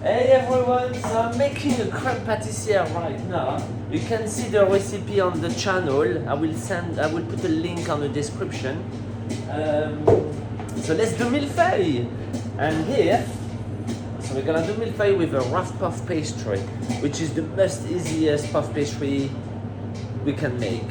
Hey everyone, so I'm making a crème patissiere right now. You can see the recipe on the channel. I will put a link on the description. So let's do mille-feuille. And here, so we're gonna do mille-feuille with a rough puff pastry, which is the most easiest puff pastry we can make.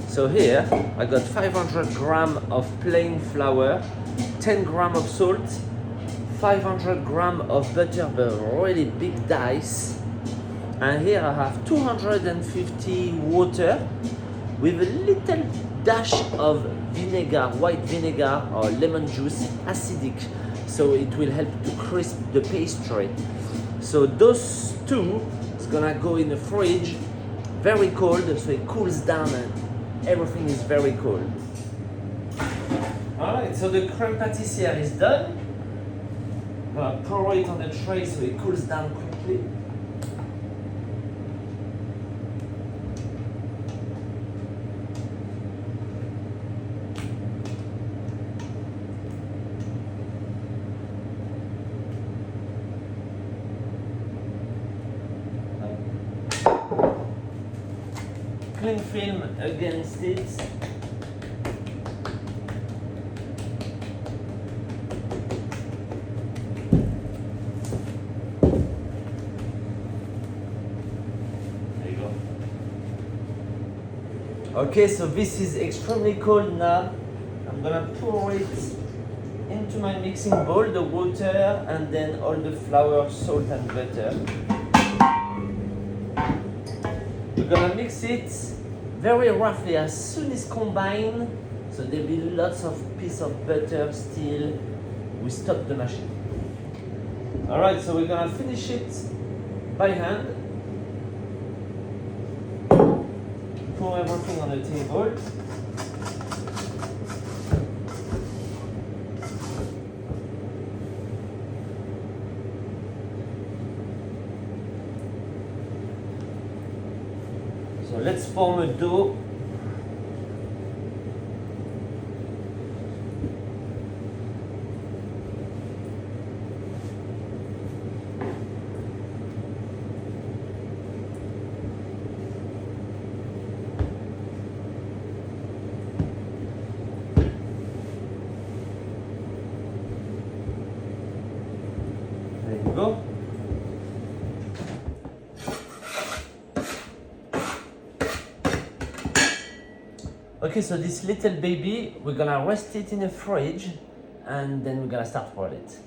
So here, I got 500 grams of plain flour, 10 grams of salt, 500 grams of butter, but really big dice. And here I have 250 water with a little dash of vinegar, white vinegar or lemon juice, acidic. So it will help to crisp the pastry. So those two is gonna go in the fridge, very cold, so it cools down and everything is very cold. Alright, so the crème patissiere is done. I'm gonna pour it on the tray so it cools down quickly. Cling film against it. Okay, so this is extremely cold now. I'm gonna pour it into my mixing bowl, the water, and then all the flour, salt, and butter. We're gonna mix it very roughly as soon as combined, so there'll be lots of piece of butter still. We stop the machine. Alright, so we're gonna finish it by hand. Pour everything on the table. So let's form a dough. There you go. Okay, so this little baby, we're gonna rest it in the fridge and then we're gonna start roll it.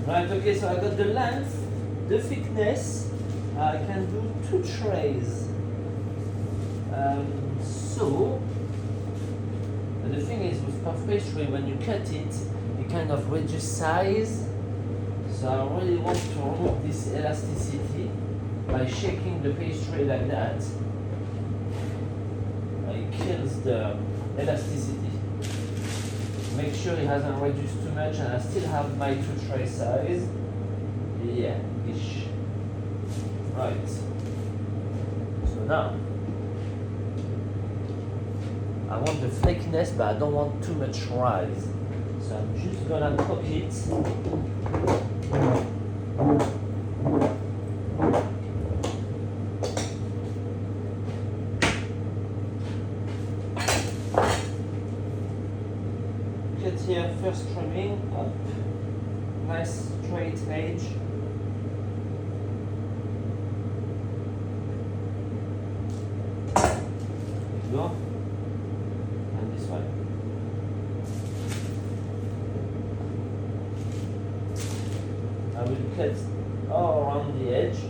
Right, okay, so I got the length, the thickness. I can do 2 trays. But the thing is with puff pastry, when you cut it, it kind of reduces size. So I really want to remove this elasticity by shaking the pastry like that. It kills the elasticity. Make sure it hasn't reduced too much, and I still have my 2 tray size. Yeah, ish. Right. So now, I want the flakiness, but I don't want too much rise. So I'm just gonna cook it. Cut here, first trimming up. Nice straight edge. There you go. This way. I will cut all around the edge.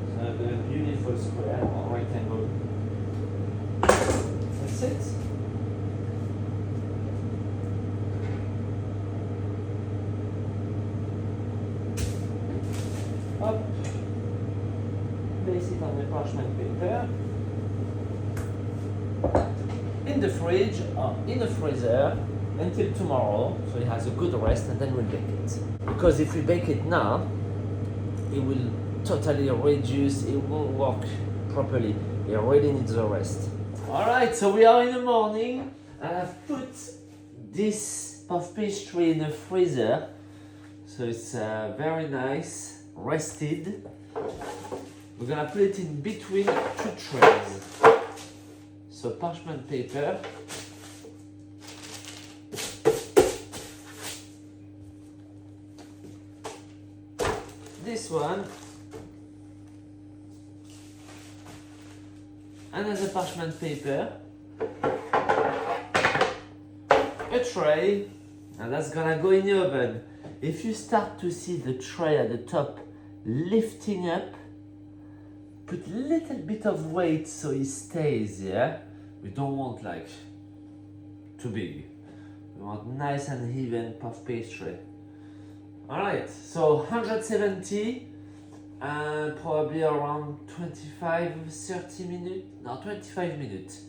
So I have a beautiful square or rectangle. That's it. Up. Place it on the parchment paper. In the fridge or in the freezer until tomorrow, so it has a good rest, and then we'll bake it. Because if we bake it now, it will totally reduce, it won't work properly. It really needs a rest. Alright, so we are in the morning, and I've put this puff pastry in the freezer, so it's very nice, rested. We're gonna put it in between two trays. So parchment paper. This one. Another parchment paper. A tray. And that's gonna go in the oven. If you start to see the tray at the top lifting up, put a little bit of weight so it stays, yeah? We don't want like too big. We want nice and even puff pastry. Alright, so 170 and probably around 25-30 minutes, no 25 minutes.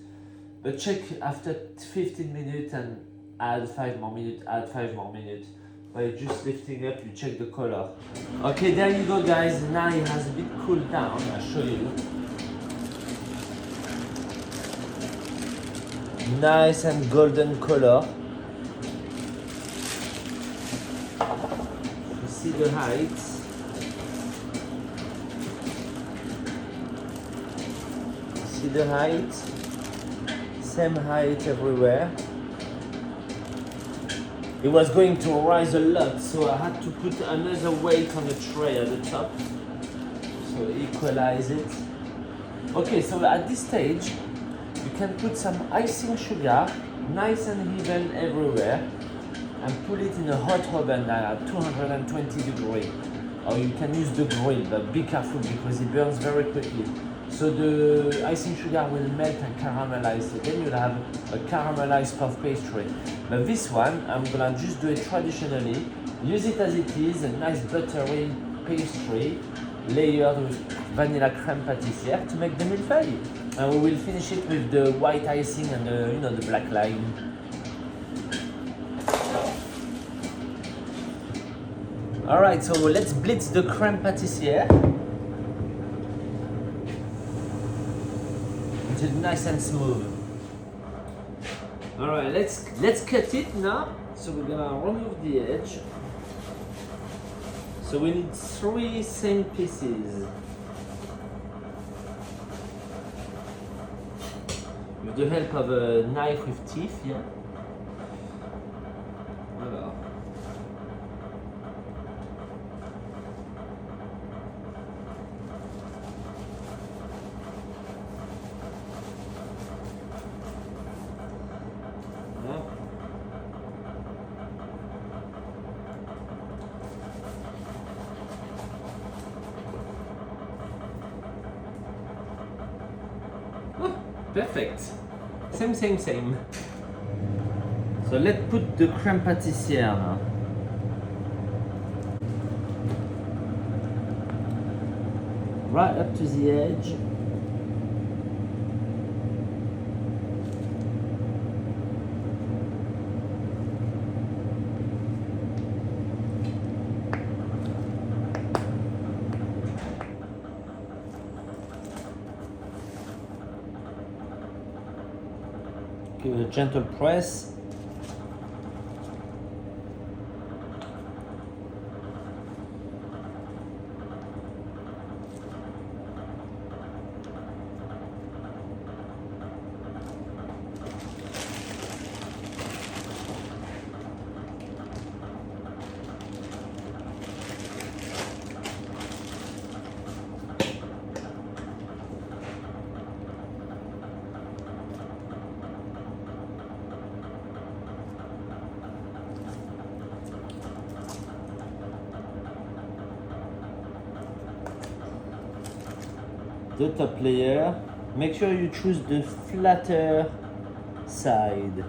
But check after 15 minutes and add 5 more minutes, add 5 more minutes. By just lifting up, you check the color. Okay, there you go guys, now it has a bit cooled down, I'll show you. Nice and golden color. You see the height. You see the height? Same height everywhere. It was going to rise a lot, so I had to put another weight on the tray at the top, so equalize it. Okay, so at this stage, you can put some icing sugar, nice and even everywhere, and put it in a hot oven at 220 degrees. Or you can use the grill, but be careful because it burns very quickly. So the icing sugar will melt and caramelize, so then you'll have a caramelized puff pastry. But this one, I'm gonna just do it traditionally, use it as it is, a nice buttery pastry, layered with vanilla crème patissiere to make the mille-feuille. And we will finish it with the white icing and the black lime. Alright, so let's blitz the crème patissiere. Until nice and smooth. Alright, let's cut it now. So we're gonna remove the edge. So we need 3 same pieces. With the help of a knife with teeth, yeah? Voilà. Perfect. Same. So let's put the crème pâtissière now. Right up to the edge. Give it a gentle press. The top layer, make sure you choose the flatter side.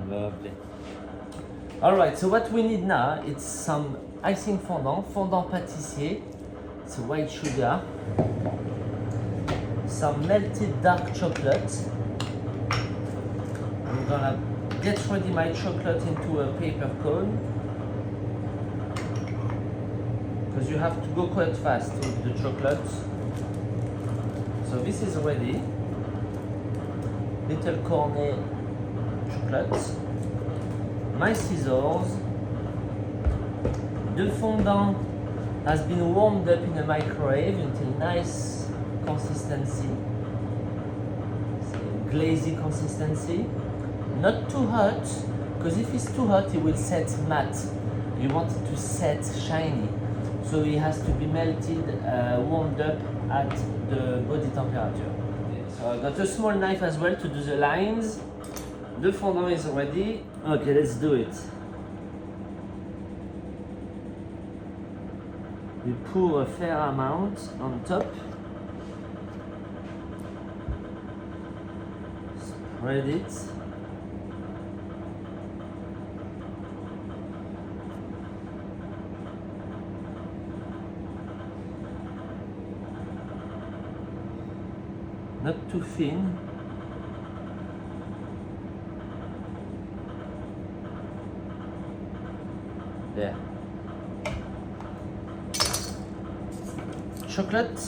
Lovely. Alright, so what we need now is some icing fondant patissiere. It's white sugar, some melted dark chocolate. I'm gonna get ready my chocolate into a paper cone, because you have to go quite fast with the chocolate. So this is ready. Little cornet chocolate. My scissors. The fondant has been warmed up in a microwave until nice consistency, glazy consistency. Not too hot, because if it's too hot it will set matte. You want it to set shiny, so it has to be melted, warmed up at the body temperature. So I got a small knife as well to do the lines. The fondant is ready. Okay, let's do it. We pour a fair amount on top. Spread it. Not too thin. There. Chocolate.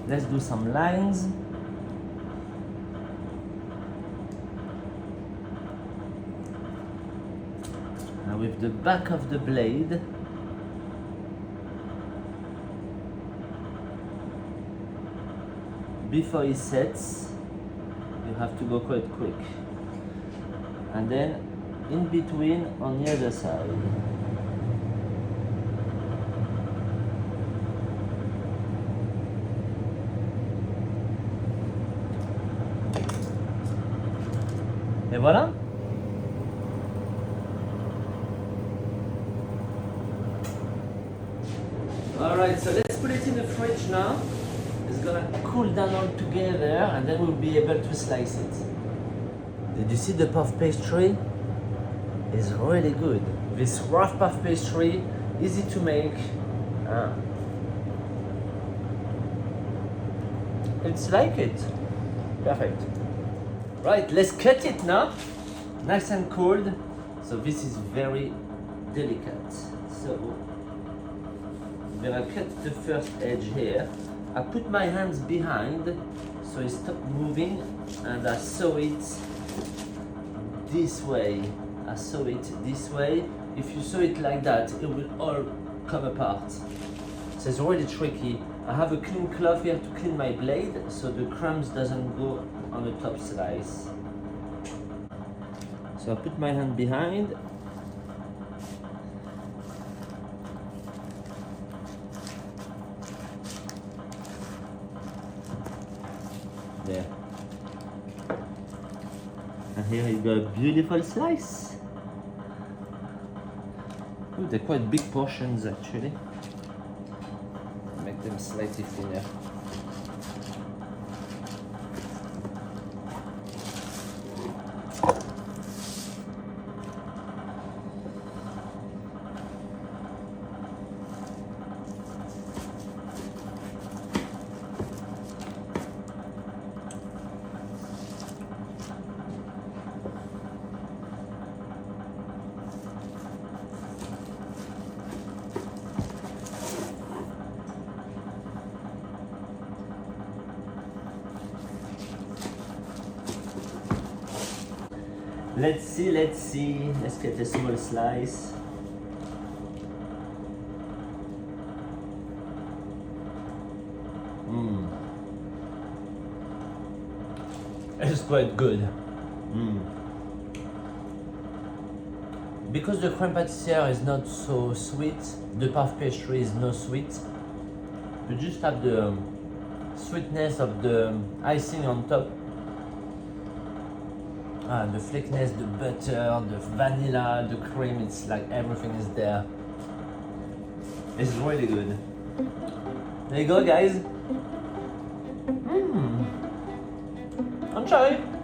Let's do some lines. Now with the back of the blade, before it sets, you have to go quite quick. And then in between on the other side. Et voilà. Alright, so let's put it in the fridge now. It's gonna cool down all together and then we'll be able to slice it. Did you see the puff pastry? It's really good. This rough puff pastry, easy to make. It's like it. Perfect. Right, let's cut it now. Nice and cold. So this is very delicate. So I'm gonna cut the first edge here. I put my hands behind so it stops moving and I sew it this way. I sew it this way. If you sew it like that, it will all come apart. So it's really tricky. I have a clean cloth here to clean my blade so the crumbs doesn't go on the top slice. So I put my hand behind. There. And here you got a beautiful slice. Ooh, they're quite big portions actually. Make them slightly thinner. Let's see. Let's get a small slice. It's quite good. Because the crème patissiere is not so sweet, the puff pastry is no sweet. You just have the sweetness of the icing on top. The thickness, the butter, the vanilla, the cream, it's like everything is there. It's really good. There you go, guys. Enjoy!